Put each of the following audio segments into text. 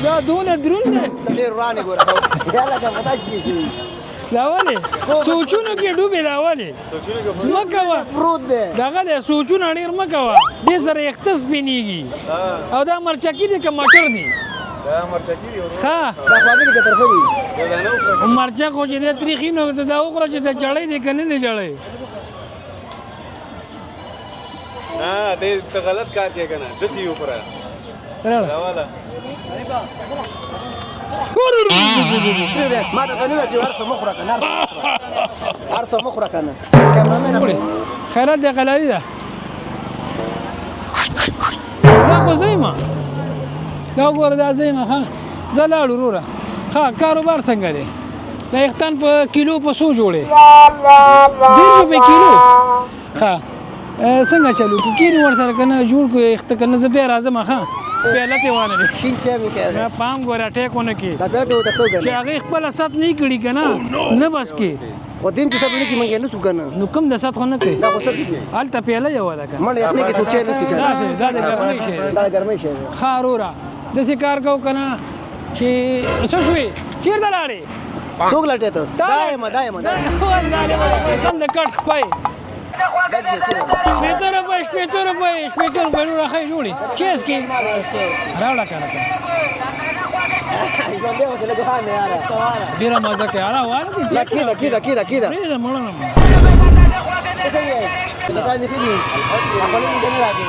دا دونه دروند دی ډېر ورانې ګوره یا لکه په دا چې شي دا ولې سوچونو کې ډوبې دا ولې مه کوه پروت دی دغه دی سوچونه ډېر مه کوه دې سره یخته سپینېږي او دا مرچکي دی که مټر دی دا مرچکي دی ښه دا خواږه دي که ترخه دي مرچک خو چې دی تریخي نو دا وخوره چې د جړی دی که نه دی جړی نه دې ته غلط کار کې کنه دسي وکړه دا والا ما ته نه چې ورسره مخ را کنه ورسره مخ را کنه کیمرامن خیرات دی قلاري ده دا خو زېما دا وګوره دا زېما ښه زه لاړو وروره ښه کاروبار څنګه دی دا یختان په کیلو په څو جوړې 10 روپۍ کیلو ښه څنګه چلو کو کینو ورسره کنه جوړ کو یخته کنه زه بیا راځم ښه پیاله ته وانه دي شین چا می کړه دا پام ګوره ټیکونه کې دا بیا ته وته چې هغه خپل سات نه کړي کنه نه بس کې خو دیم چې سبونه کې منګه نه سو کنه نو کوم د سات خو نه کوي دا خو څه دي الته پیاله یو ده کنه مړ یې کې سوچې نه سي کنه دا د ګرمۍ شي دا ګرمۍ شي خارورا د څه کار کو کنه چې څه شوي چیرته لاړې څوک لټه ته دایم کم د کټ خپای شپېته روپۍ نو راخی جوړي چیز کې راوړه کنه ژوندې وته له ګهانه یار ډیره مزه کوي اره واره دي کیدا پرېږده مړه نه څنګه دا نه فيني خپل دې نه راځي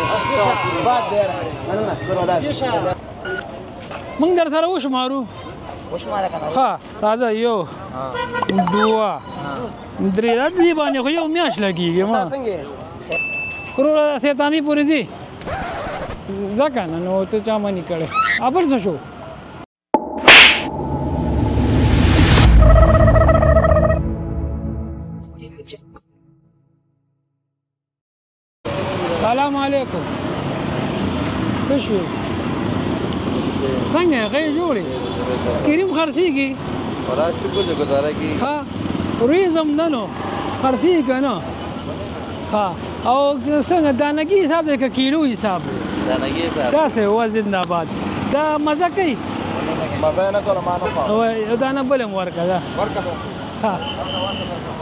بعد دیر نه ګوردا موږ در سره وشمارو ښه راځه یو دوه درې دې باندې خو یو میاشت لګېږي ما څنګه وروره سیتامي پورې ځي ځه که نه نو ته چا منې کړی بل څه شو سلام علیکم څه شو څنګه هغې جوړې سکریم خرڅېږي خدا شکر دې گزاره کی ښه ورېځم نه نو خرڅېږي که نه ښه او څنګه دانګي حساب دی که کیلو حساب دی دانګي حساب داسې هو زنده‌باد دا مزه کوي مزه نه کوله ما نه خورم او دانه بل هم ورکړه ده ښه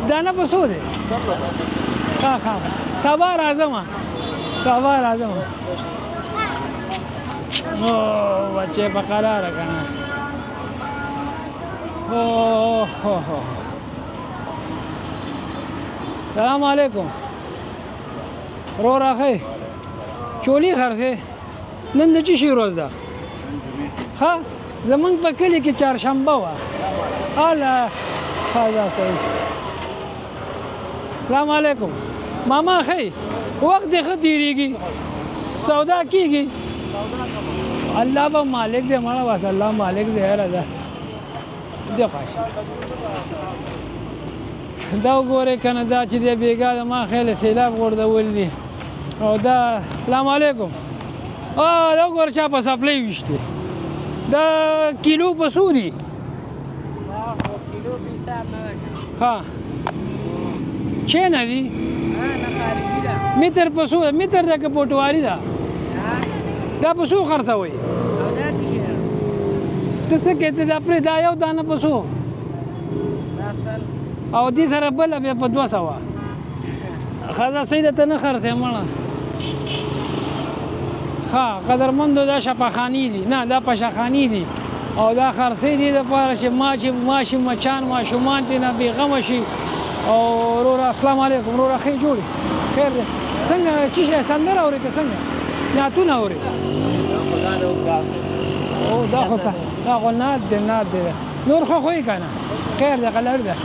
دانه په څو دی ښه سبا راځم او بچې په قراره که نه سلام علیکم وروره ښه چولي خرڅې نن د څه شي ورځ ده ښه زمونږ په کلي کې چهارشنبه وه هله ښه دا صحیح سلام علیکم ماما ښه وخت دې ښه تېرېږي سودا کېږي الله به مالک دی مړه بس الله مالک دی هره ده دې خواشه دا وګورئ که نه دا چې دی بېګا د ما خیال سیلاب غورځول دي او دا سلام علیکم دا وګوره چا په سپلۍ ویشتې دا کیلو په څو دي ښه چینه دي متر په څو متر ده که پوټواري ده دا په څو خرڅوئ ته څه کوې ته دا پرې دا یو دانه په څو او دې سره بله بیا په 200 ښه دا صحیح ده ته نه خرڅې مړه ښه قدرمندو دا شفاخاني دي نه دا پشاخاني دي او دا خرڅې دي دپاره چې ماشي مچان ماشومان ترې نه بېغمه شي او وروره السلام علیکم وروره ښې جوړې خیر دی څنګه څه شی سندره اورې که څنګه نعتونه اورې او دا خو نعت دی نور خو خوی که نه خیر دی قلر ده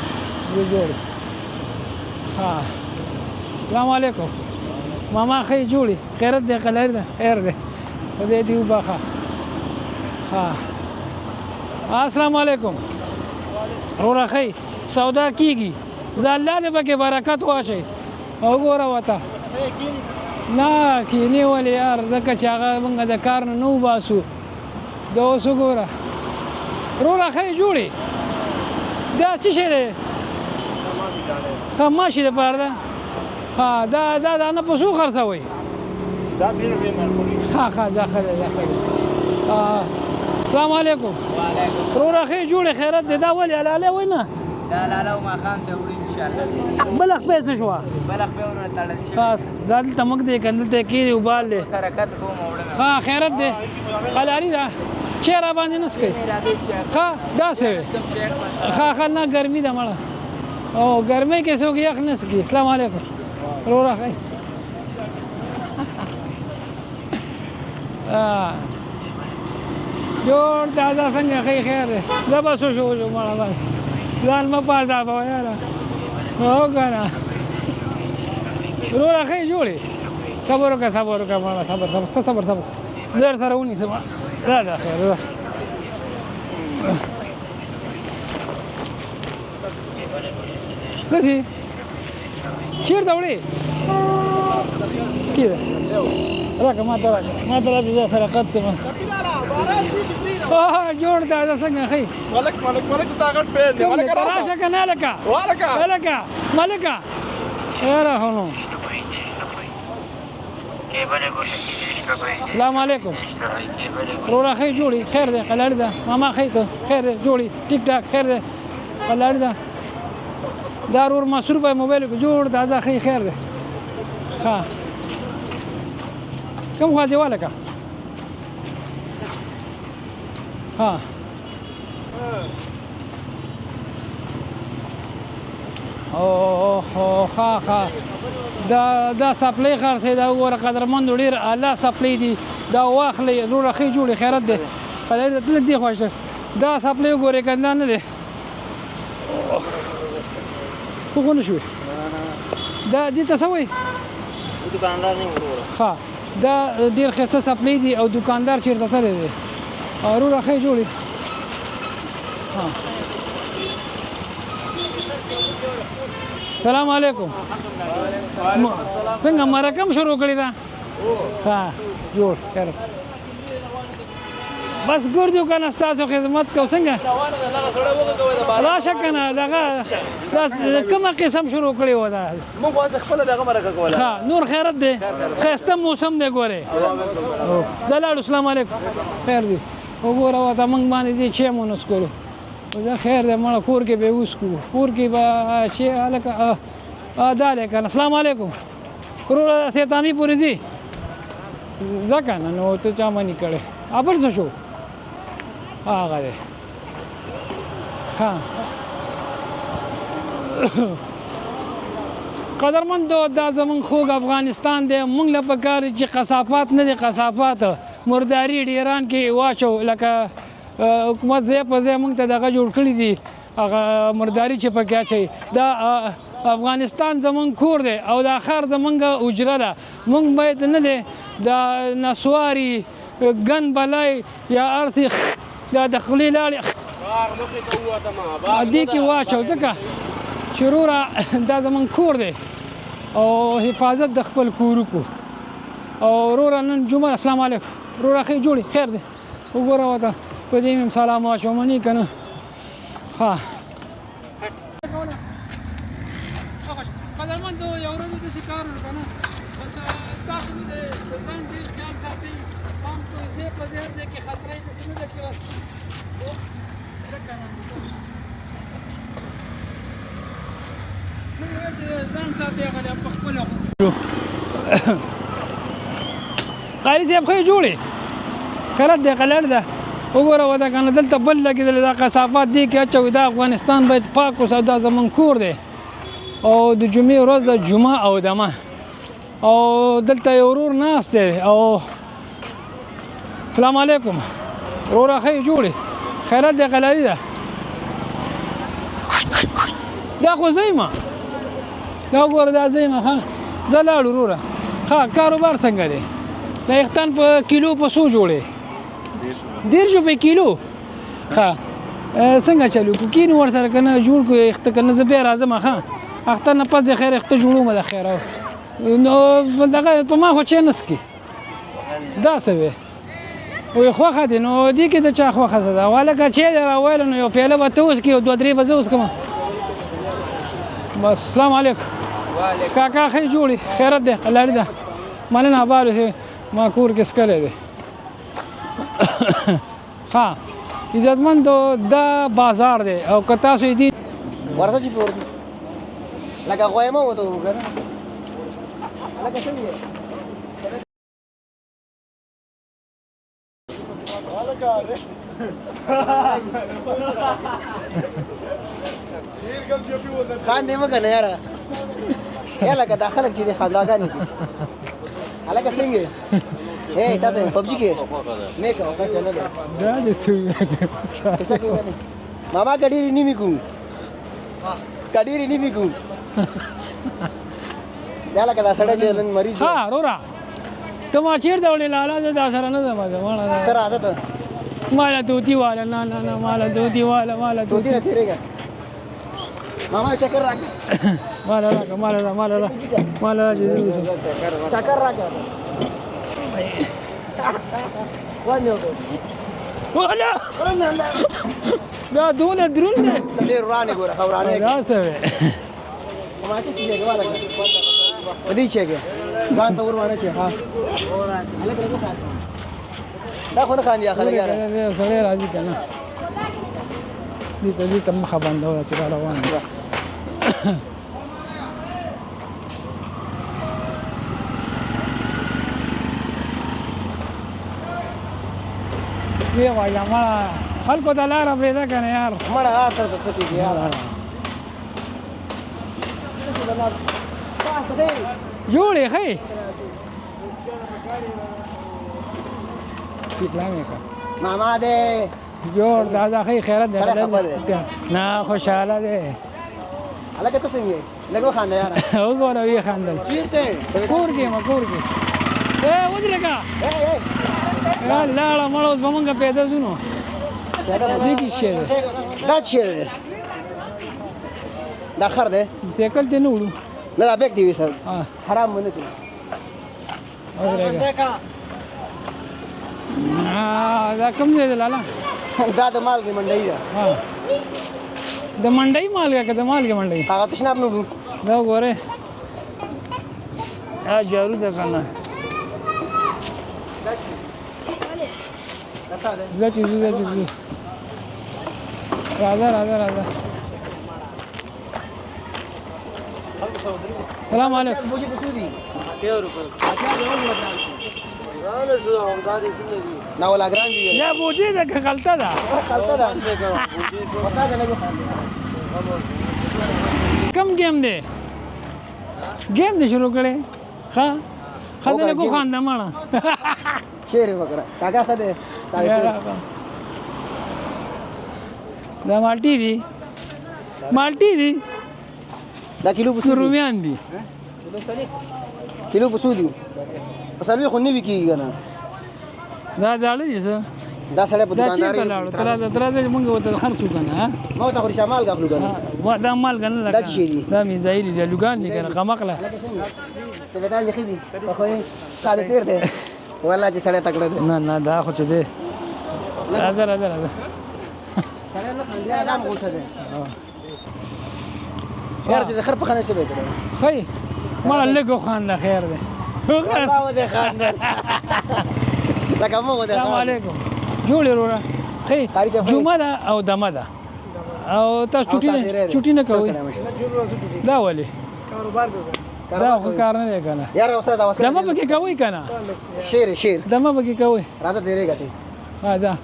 دې جوړې ښه السلام علیکم ماما ښې جوړې خیرت دی قلر ده خیر دی خدای دې وبخښه ښه السلام علیکم وروره ښې سودا کېږي زه الله دې پکې برکت واچوي او ګوره ورته نه کینې ولې یار ځکه چې هغه موږ د کار نه وباسو دا اوس وګوره وروره ښې جوړې دا څه شی دی ښه ماشي دپاره ده ها دا نه په څو خرڅوئ؟ دا بینو بین مرکولی ها دا ښه دی السلام علیکم. وروره ښې جوړې خیرت دی. دا ولې حلالې وایي نه؟ دا لاله او ماښام ته وړي انشاءالله. بله خپې څه شوه؟ بله خپې ورونه تړل شوې. خاص دا دلته موږ دی که دلته کېږي وبال دی. حرکت کوم وړم. ها خیرت دی. حلالي ده. چای را باندې نه څکئ؟ ښه داسې وي. ښه نه ګرمي ده مړه. او ګرمۍ کې څوک یخ نه څکي. السلام علیکم. وروره ښه جوړ تازه څنګه ښې خیر دی. زه به څه شو مړه باندې ځان مه په عذابوه یاره. هو که نه وروره ښې جوړې. صبر وکړه مړه صبر زر سره ونیسه دا خیر ده. داسې چېرته وړې؟ کې ده راکړه ماته راکړه زه سرقت کوم. جوړ تازه څنګه ښې؟ ملک دا غټ پیر دی. ملک راشه که نه ملکه یاره خو نو. السلام علیکم. وروره ښې جوړې خیر دی قلاړې ده. ماما ښې ته خیر دی جوړې ټیک ټاک خیر دی قلاړې ده. دا ورور مصروف دی موبایل کې جوړ تازه ښې خیر دی. ها کوم خوا دیواله که ها ښه دا سپلی خرڅوي. دا وګوره قدرمندو ډېر اعلی سپلی دي. دا واخلئ وروره ښې جوړې خیرت دی قلاړې ده. تلک دې خوا شه دا سپلی وګورئ کندا نه دی خو نه شوې. دا دې ته څه وایي؟ دکاندار نه وروره. ښه دا ډېر ښایسته سپلی دي او دکاندار چېرته تللی دی. وروره ښې جوړې سلام علیکم. څنګه مرکه هم شروع کړې ده؟ ها جوړ خیر بس ګرځو که نه ستاسو خدمت کوو. څنګه راشه که نه دغه کومه قسم شروع کړې وه ده؟ موږ اوس خپله دغه مرکه کوله. ښه نور خیرت دی ښایسته موسم دی ګورې. زه لاړو. السلام علیکم. خیر دی وګوره ورته موږ باندې دې چای مو نه څکلو. زه خیر دی مړه کور کې به یې وڅکو. کور کې به چې هلکه دا دی که نه. السلام علیکم. وروره سیتامي پورې ځي ځه که نه نو ته چا منې کړې. بل څه شو؟ هغه دی ښه قدرمندو دا زمونږ خوږ افغانستان دی. موږ له پکار چې کثافات نه دي کثافات مرداري ډیران کې واچو لکه حکومت ځای په ځای موږ ته دغه جوړ کړي دي هغه مرداري چې پکې اچوي. دا افغانستان زمونږ کور دی او دا ښار زمونږ اجره ده. موږ باید نه دی دا نسواري ګن بلای یا ارثي دا د خولې لاړې دې کې واچو ځکه چې وروره دا زمونږ کور دی او حفاظت د خپل کور وکړو. او وروره نن جمعه. السلام علیکم. وروره ښې جوړې خیر دی وګوره ورته په دې مې سلام واچو منې که نه. ښه قدرمندو یو ورځ داسې کار وکړو که نه بس تاسو د ځان دې خیال ساتئ پام کوئ ځای په ځای ځای کې خطره یې داسې نه ده چې بس موږ ویل چې ځان ساتئ هغه دی په خپله قاري صاحب ښې جوړې خیرت دی قلر ده وګوره وته که نه دلته بل لګېدلی دا کثافات دې کې اچوي. دا افغانستان باید پاک وساتو. دا زمونږ کور دی او د جمعې ورځ د جمعه او دمه او دلته یو ورور ناست دی او السلام علیکم. وروره ښې جوړې خیرت دی قلاري ده. دا خو زه یم دا وګوره دا زه یم ښه زه لاړو وروره. ښه کاروبار څنګه دی؟ دا یخته په کیلو په څو جوړې؟ 150 روپۍ کیلو. ښه څنګه چلو کو کینو ورسره که نه جوړ کړو یخته که نه زه بیا راځم. ښه اختر نه پس د خیر یخته جوړومه د خیر نو دغه په ما خو چای نه څکي داسې وی وی خوښه دي نو دې کې د چا خوښه څه ده والکه چای دی راویلو نو یو پیاله به ته وڅکي او 2-3 به زه وڅکمه بس. السلام علیکم. کاکا خې جوړي خیرت دی لاري ده مننه بارو سي ما کور کې سکلې دی ها عزتمندو دا بازار دی او که تاسو یې دي ورته چې پورته لکه غوای ما وته وګوره لکه څنګه خان دې مګه نه یاره یا لکه داخله چې خلاګانی دي لکه څنګه اے تا ته پبجي کې مې کا وکړه نه ده دا دې سوي څه کوي ماما کډيري نیمه کو کډيري نیمه کو یا لکه دا سړی چې نن مریض ها رورا ته ما چیر دا ولې لاله دا سره نه زما تر زما عادت مالا دوتی والا نه نه نه مالا دوتی والا مالا دوتی دوتی نه تیرېګا ماما چکر راک مالا راکا مالا را مالا را مالا را چې وسه چکر راک وانه ولا دا دونه درون دی ډېر ورانه ګوره خورانه دا څه وي ما چې څه غواړم دې چې ځان ته ورونه چې ها الګ لګو خان دا خو نه خان یا خلک یاره سړی راځي کنه دې ته مخه باندې چې روان دی وایا ما خلکو د لار پرېږده که نه یار مړه هار ته ته کېږي یار جوړې ښې اسلامي کا ماما دې جوړ دا ښې خیرت دی نه خوشحاله دی الګ ته څنګه لګو خان یار وګوره وی خاندل چیرته کور کې ما کور کې اے ودرېږه لاړه مړه اوس به مونږ پیدا شو دې کې شی دی دا څه دی دا خر دی سیکل ته نه وړو نه دا بیگ دی وسه ها حرام نه دی ودرېږه دا کوم ځای دی لاله دا د مال کې منډي ده ها د منډۍ مالګه که د مالګې منډۍ هغه تشناب نه وړو دا وګورئ دا جارو ده که نه ځه چې ځو ځه چې ځو راځه راځه راځه سلام علیکم بوجي بسودي نه ولا ګران دي یا بوجي ده که غلطه ده خلطه ده کم گیم دی گیم دی شروع کړی ښه ښځه لږ وخانده مړه شیر وکړه کاکا څه دی دا مالټي دي مالټي دي دا کیلو بسودي رومیان دي کیلو بسودي اصل خو نیوي کیږي نه دا زاړه دي څه دا سړی په دا چېرته دکانداري لاړو تر راځه مونږ ورته خرڅ وکړو که نه ما ته خو شمال غاخلو کنه دا مالګه نه دا څه شي دي؟ دا میزایل دي لوګان دي که نه غمقله ته دا نه خېږي په خو یې کال تیر دی والله چې سړی تکړه دی نه نه دا خو چې دی راځه راځه راځه سړی نه خندي ادم غوسه دی یار چې خر په خانه څه به کړو ښه مړه لږ وخانده خیر دی الله و دې خاندل لکه مو و دې السلام علیکم جوړې وروره ښه جمعه ده او دمه ده او تاسو چوټي نه کوئ دا ولې کاروبار دا خو کار نه دی که نه یار استاد اواز دمه پکې کوئ که نه شیر دمه پکې کوئ راځه تیرېږه ته ها دا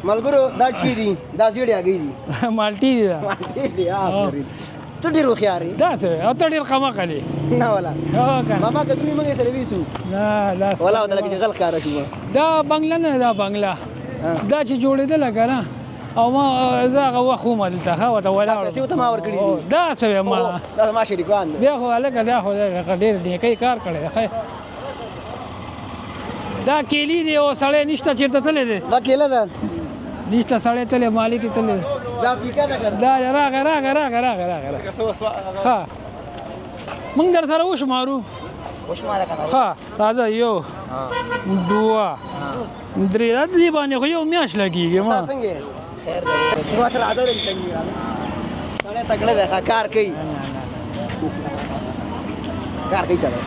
ملګرو دا چی دي دا زیړې هګۍ دي مالټي دي دا مالټې دي ته ډېر هوښیار یې دا څه او ته ډېر قمقل یې نه ولا که نه ماما که دوی موږ سره ویسو نه دا ولا ورته لکه چې غل ښکاره شو دا بنګله نه دا بنګله دا چې جوړېدله که نه او ما زه هغه وخت وم دلته ښه ورته ولاړ پیسې ورته ما ورکړي دي دا څه ویم ما دا زما شریکان دي بیا خو هلکه دا خو ډېر نیکۍ کار کړی دی ښه دا کیلي دی او سړی نشته چېرته تللی دی دا کېله ده نشته سړی تللی مالک یې تللی دی دا پیکه ده که دا راغی ښه موږ در سره وشمارو وشماره که ښه راځه یو دوه درې دا دې باندې خو یو میاشت لګېږي ما څنګه خیر دی ما سره عادت لري څنګه سړی تکړه دی ښه کار کوي کار کوي سره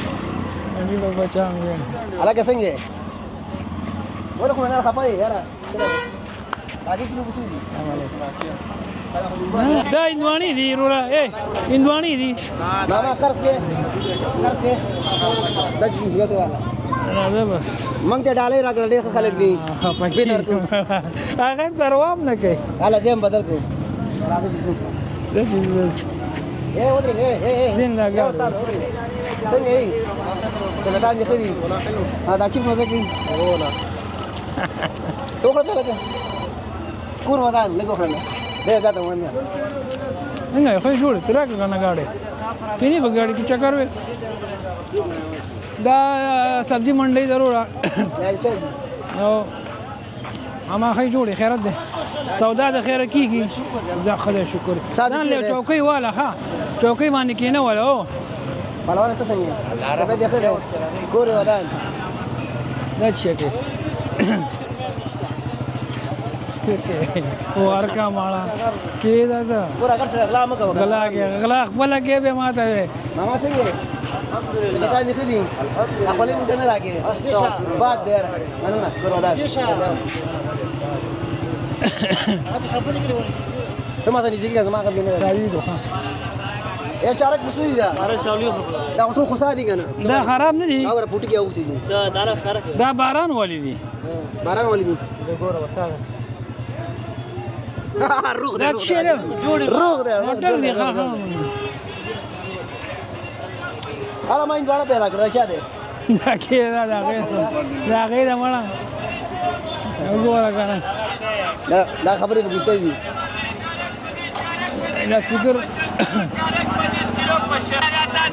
اني لو بچام وين هلکه څنګه یې ولې خو نه خپه یې یاره هغې کیلو پسې دي دا اندواني دي رورا ايه اندواني دي ماما قرض کې دا چې یو ته والا راځه بس موږ ته ډالۍ راکړه ډېر ښه خلک دي خپکی هغه دروام نه کوي هله زه هم بدل کړو راځه چې This is this. ودرېږه زين لا قاعد څنګه یې تلتان دې ښه دي دا چیپ مزه کوي تو وکړه ته لکه کور ودان لږ وکړه ډېر زیاته ونه څنګه خو جوړ تراک کنه گاډي کینی په گاډي کې چکر وې دا سبزی منډي ضرور یا چې او اما خی جوړي خیرت ده سودا د خیره کیږي دا خدای شکر ځان له چوکۍ والا ها چوکۍ باندې کینه ولا او پهلوان ته څنګه دا دې ښه ده کور ودان دا څه کې ورکا مالا کې دا پورا کار سره اغلا مکه غلا خپل کې به ماته وي ماما څنګه دا نه دي خپل مونږ نه راګي بعد دیر نه کور ودان ته ما څنګه ځګه زما قبل نه راوي دوه یا چارک بسوي دا دا ټول خو دي کنه دا خراب نه دي اور پټي کې اوختي دي دا باران والی دي باران والی دي ګوره وساده روغ دا څه ده جوړ روغ ده موټر دی ها ها هغه ما انځواله پیدا کړل چا ده دا کې دا غیر مړه وګوره کنه دا خبرې به کیږي دي دا سپیکر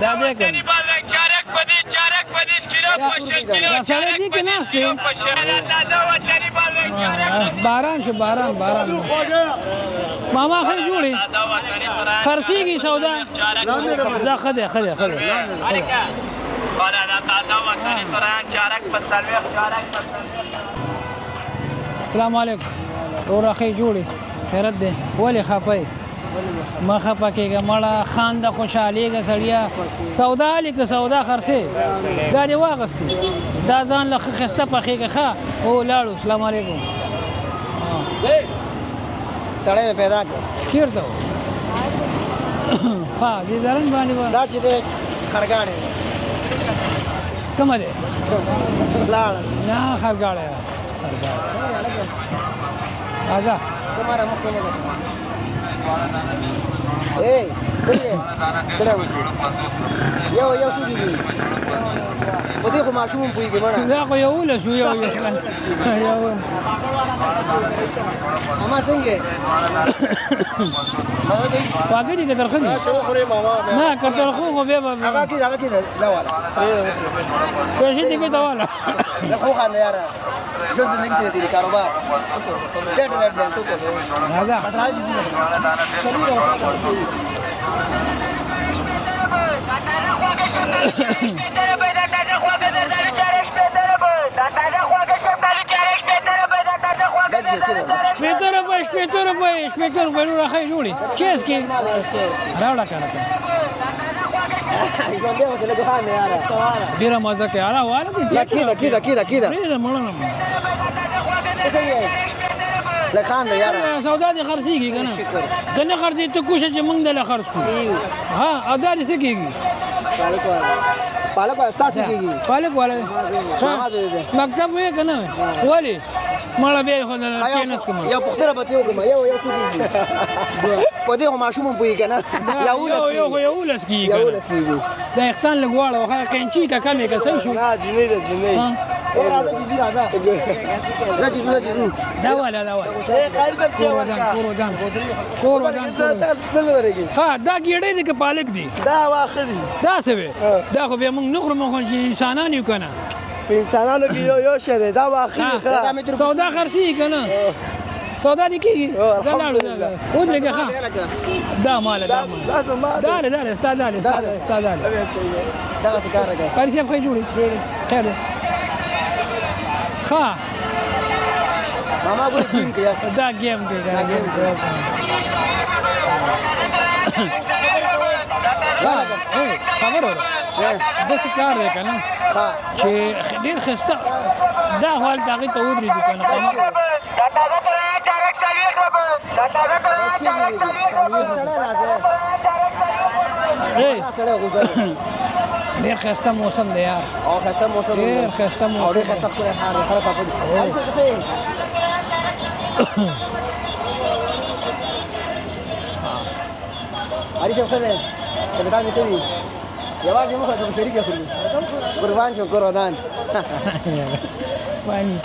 دا دې کنه دا سره دي کې ناشته باران شو باران ماما خې جوړي خرسيږي سودا دا خده السلام علیکم ورو خې جوړي خیرت ده ولې خپای ما خپه کېږه مړه خان د خوشحالېږه سړیا سودا لیکه سودا خرڅې دا دې واغستې دا ځان له ښایسته پخېږه ښه او لاړو السلام علیکم سړی مې پیدا کړ چېرته و ها دې درن باندې به دا چې دی خرګاړی کومه دی لاړ نه خرګاړی راځه کومه مخ کومه اے کړه یو څه دي په دې خو ماشوم پويږي مړه دا خو یو له شو یو اما څنګه واګې دې کتر خدي نه کتر خو به هغه کې دا والا پیسې دې کې دا والا دا خو خان یار ژوند زندگی سره دي کاروبار ډېر راځه راځي دي شپېته روپۍ نور راخی جوړي چیز کې راوړه کنه ژوند دی وته لګو خان یار ډیره مزه کوي اړه واره دي کیدا ډیره مړه څنګه لخان دی یار سودا دي خرڅيږي کنه خرڅي ته کوشش چې موږ دله خرڅ کړو ها ادا دي څه کېږي پالک تاسو کېږي پالک والا مکتب وې کنه ولی مړه به خو نه کېنس کوم یو پختره به یو کوم یو څه کېږي په دې ماشوم پوي کنه یو لس کېږي دا اختان لګواړه خو قینچی کا کمې کا صحیح شو جنې راځه دا والا کور ودان ها دا ګیړې دي که پالک دي دا واخه دي دا څه وي دا خو به موږ نخرو مخ انسانان یو کنه په انسانانو کې یو شری دا واخه سودا خرڅي کنه سودا دي کیږي دا لاړو او درګه ها دا مال دا استاد دا څه کار کوي پارسي په جوړي خیر ها ماما ګور ټیم کې دا گیم کې خبر اورو داسې کار دی که نه ها چې ډېر ښایسته دا خو هلته هغې ته ودرېدو که نه سړی غوځوي ډېر ښایسته موسم دی یار او ښایسته موسم ډېر ښایسته او موسم ډېر ښایسته ښکلی ښار دی خلک راپدې علي صاحب ښه دی کپټان مې ښه وي یوازې موږ ته په شریکه خورو قربان شم کور ودان پانی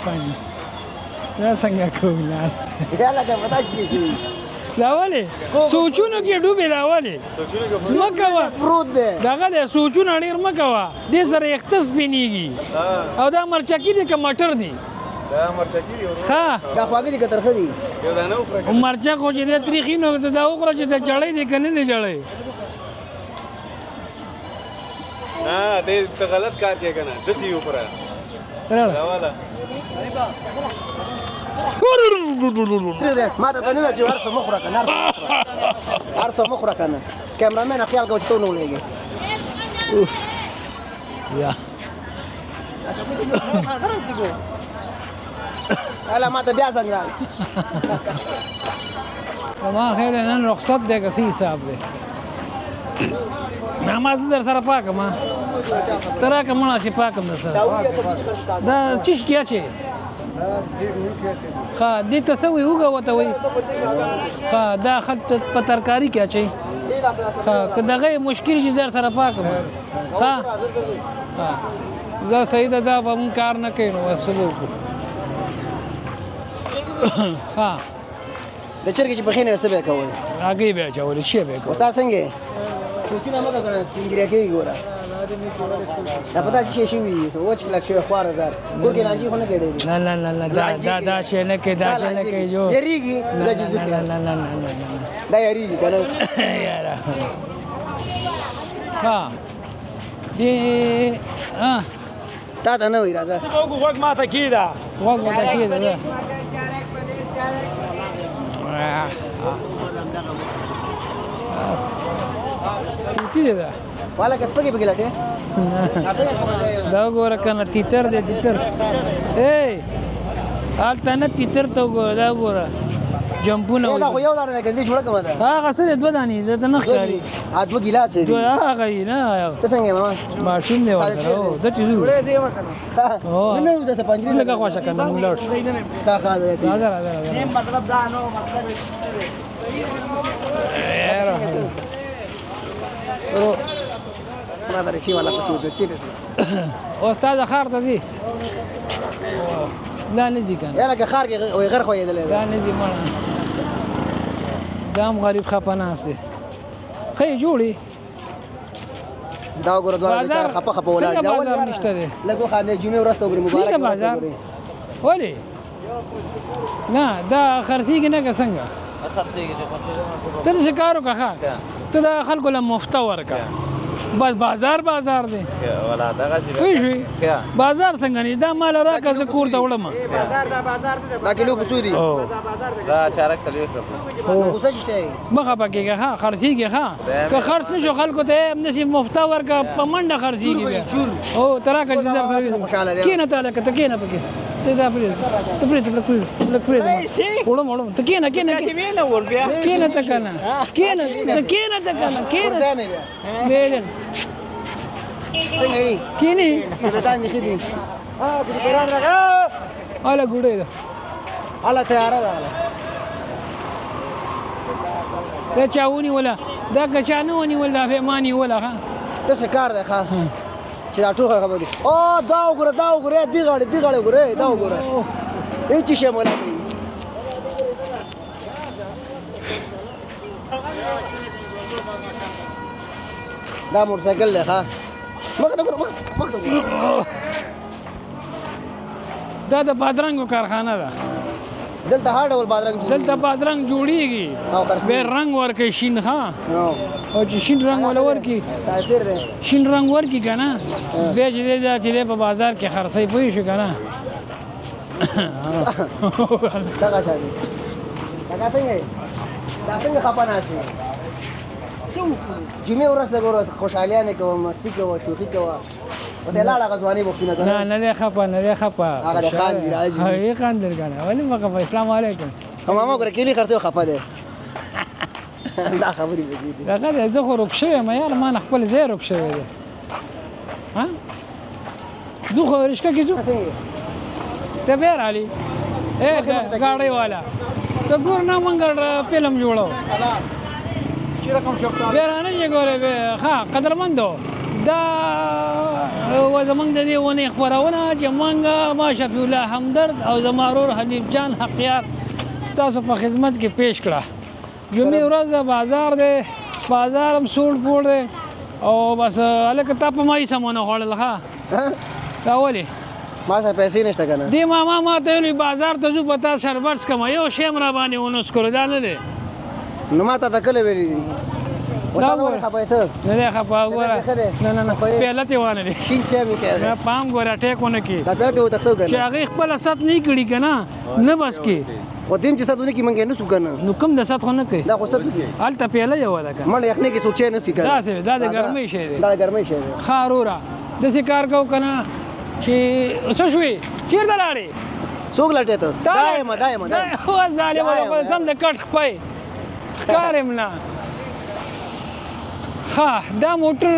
دا څنګه کوم ناست یا لکه پتا چې شي دا ولې سوچونو کې ډوبې دا ولې مه کوه پروت دی دغه دی سوچونه ډېر مه کوه دې سره یخته سپینېږي او دا مرچکي دی که مټر دی دا مرچکي دی ورو ښه دا خواږه دي که ترخه دي یو دانه وخوره مرچک خو چې دی تریخي نو دا وخوره چې د جړی دی که نه دی جړی نه دې ته غلط کار کې کنه دسی وخوره دا والا ما ته نه چې ورسره مخوره کنه ورسره مخوره کنه کیمرامین خیال کوي چې ته نو لګي یا الا ما ته بیا څنګه راغلی زما خیر نن رخصت دی که څه حساب دی ما زه در سره پاکم ته راکړه مړه چې پاکم در سره دا چیش کیا چې ښه دې ته څه وایي اوږه ورته وایي ښه دا خلک په ترکاري کې اچوي ښه که دغه مشکل شي زه در سره پاکم ښه زه صحیح ده دا به مونږ کار نه کوي نو څه به وکړو ښه د چرګې چې پخې نه څه به یې کول هګۍ به یې اچولې څه به یې کول استاد څنګه سوچونه مه کوه کنه سپینګیریا کوي ګوره دا پتا چې شي وي وچ کلک شوی خوار هزار ګور کې لانجې خو نه کېدی نه دا شی نه کوي دا شی نه کوي جو یریږي نه دا یریږي که نه یاره ها دې تا ته نه وایي راځه غوږ ماته کېده غوږ ماته کېده ده توتی دی ده والا که سپکې پکې لټې دا وګوره که نه تیتر دی تیتر ای هلته نه تیتر ته وګوره دا وګوره جمپونه دا خو یو دانه ده که دې جوړه کومه ده هغه څه دی دوه دانې ده نه ښکاري دوه ګیلاسې دي هغه یې نه ته څنګه یې ماما ماشین دی ورسره هو ده چې ځو نه اوس داسې پنجرې لږه خوښه که نه موږ لاړ شو ښه داسې راځه مطلب دا نو مقصد ما دا رکشي والا پسې وځي چېرته ځي استاد ښار ته ځي دا نه ځي که نه یا لکه ښار کې غر خوېدلی دا نه ځي مړه دا هم غریب خفه ناست دی ښه یې جوړې دا وګوره دواړه بېچاره خفه خفه ولاړ څنګه بازار نشته دی لږ وخاندې جمعې ورځ ته وګورې مبارک نشته بازار ولې نه دا خرڅېږي نه که څنګه ته داسې کار وکړه ښه ته دا خلکو له مفته ورکړه بس بازار دی پوه شوې بازار څنګه نه دا مال راکړه زه کور ته وړم دا کیلو په څو دي دا چارک څلوېښت غوسه چې شی مه خفه کېږه ښه خرڅېږي ښه که خرڅ نه شو خلکو ته همداسې مفته ورکړه په منډه خرڅېږي بیا هو ته راکړه چې زر کښېنه ته هلکه ته کښېنه پکې ته دا پرېږده ته پرېږده لږ پرېږده وړم ته کښېنه ته که نه کښېنه ته که نه بیلن څنګه یې کښېنې دا نښې دي په دې قرآن راغله هله ګوډۍ ده هله تیاره راغله دا چا ونیوله دا که چا نه ونیول دا ما نیوله ښه داسې کار دی ښه چې دا ټول خبرې دي او دا وګوره دې غاړې وګوره دا وګوره هېڅ شی مولا کوي دا موټرسایکل دی ښه مخ ته وګوره دا د بادرنګو کارخانه ده دلته هر ډول بادرنګ دلته بادرنګ جوړېږي بیا رنګ ورکوي شین ښه او چې شین رنګ ولا ورکړي شین رنګ ورکړي که نه بیا چې دی دا چې دی په بازار کې خرڅوي پوه شو که نه دغه شان دي دا څنګه خفه ناست جمعې ورځ ته ګوره خوشحالیانې کوه مستي کوه شوخي کوه ورته یې لاړه هغه ځواني غوښتنه که نه نه دی خفه نه دی خفه هغه د خاندي راځي هغې خاندل که نه ولې مه خفه اسلام علیکم خو ماما ګوره کیلي خرڅوي خفه دی دا خبرې پکې دي هغه دی زه خو روک شوی یم یار ما نه خپل ځای روک شوی دی ها ځو خو رشکه کې ځو ته بیا رالي اے ګاډۍ والا ته ګور نه مونږ فلم جوړو بیا رانه یې ګورې ها قدرمندو دا و زمونږ د دې ونې خپرونه چې مونږ ما شفیع الله همدرد او زما ورور حنیف جان حقیار ستاسو په خدمت کې پیش کړه جمعې ورځ بازار دی بازار هم سوړ پوړ دی او بس هلکه تا په ما هېڅ هم ونه خوړل ښه دا ولې ما سره پیسې نشته که نه دې ماما ما ته ویلي بازار ته ځو په تا شربت څکمه یو شی هم را باندې ونه څکلو دا نه دی نو ما ته کله ویلي دي دا ګوره نه دی خفه ګوره نه نه نه پیاله تې وانه دی شین چای مې کړی نه پام ګوره ټیک ونه کړي دا پیاله ته وتښتو که چې نه هغې خپله ست نه کړي که نه نه بس کې خو دیم چې ست ونه کړي موږ یې نه سو که نه نو کوم د ست خو نه کوي دا خو ست وکړي هلته پیاله یوه ده که مړ یخنۍ کې څوک چای نه څښي که نه داسې دا د ګرمۍ شی دی دا د ګرمۍ شی دی ښه وروره داسې کار کوو که نه چې څه شوې چېرته لاړې څوک لټې ته دا یم دا یم دا یم ظالمه سم د کټ خپی ښکار یم نه ښه دا موټر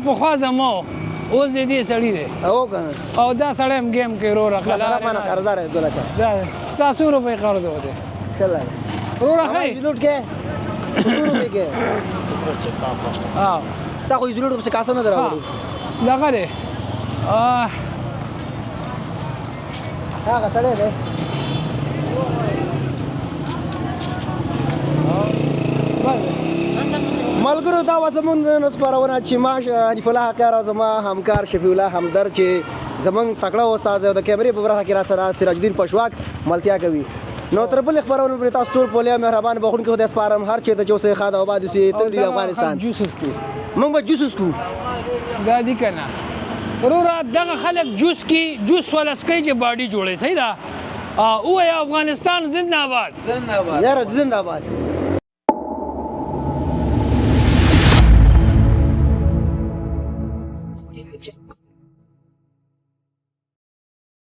پخوا زما و اوس د دې سړي دی او که نه او دا سړی هم گیم کوي وروره سره مانه قرضدار یې 2 لکه دا څو روپۍ قرض وتی چله وروره ښه لوټ کې 200 روپۍ کې تا خو ایزلوټ پسې کاسه نه دراوړي دغه دی هغه سړی دی ملګرو دا وه زمونږ نن خپرونه چې ما حنیف الله حقیار او زما همکار شفیع الله همدرد چې زمونږ تکړه استاد او د کیمرې په برخه کې را سره سراج الدین پشواک ملتیا کوي نو تر بلې خپرونو پورې تاسو ټول پولیا مهربان بخښونکي خدای سپارم هر چېرته چې اوسئ ښاد او آباد اوسئ تل دې افغانستان جوس وڅښي موږ به جوس وڅښو دا دي که نه وروره دغه خلک جوس کې جوس ولسکوي چې باډي جوړوي صحیح ده ووایه افغانستان زنده آباد یاره زنده آباد